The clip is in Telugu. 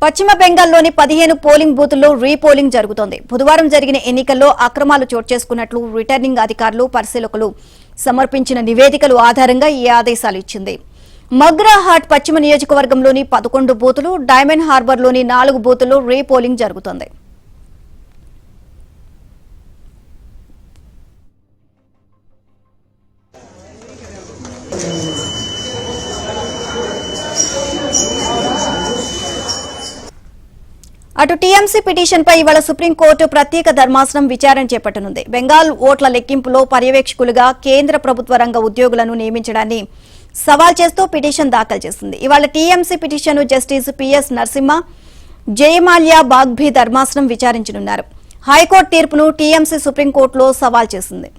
పశ్చిమ బెంగాల్లోని 15 పోలింగ్ బూతుల్లో రీపోలింగ్ జరుగుతోంది. బుధవారం జరిగిన ఎన్నికల్లో అక్రమాలు చోటు చేసుకున్నట్లు రిటర్నింగ్ అధికారులు పరిశీలకులు సమర్పించిన నివేదికల ఆధారంగా ఈ ఆదేశాలు ఇచ్చింది. మగ్రాహాట్ పశ్చిమ నియోజకవర్గంలోని 11 బూతులు, డైమండ్ హార్బర్లోని 4 బూతుల్లో రీపోలింగ్ జరుగుతోంది. అటు టీఎంసీ పిటిషన్పై ఇవాళ సుప్రీంకోర్టు ప్రత్యేక ధర్మాసనం విచారణ చేపట్టనుంది. బెంగాల్ ఓట్ల లెక్కింపులో పర్యవేక్షకులుగా కేంద్ర ప్రభుత్వ రంగ ఉద్యోగులను నియమించడాన్ని సవాల్ చేస్తూ పిటిషన్ దాఖలు చేసింది. ఇవాళ TMC petition justice PS Narasimha, Joymalya Bagchi ధర్మాసనం విచారించనున్నారు. హైకోర్టు తీర్పును టీఎంసీ సుప్రీంకోర్టులో సవాల్ చేసింది.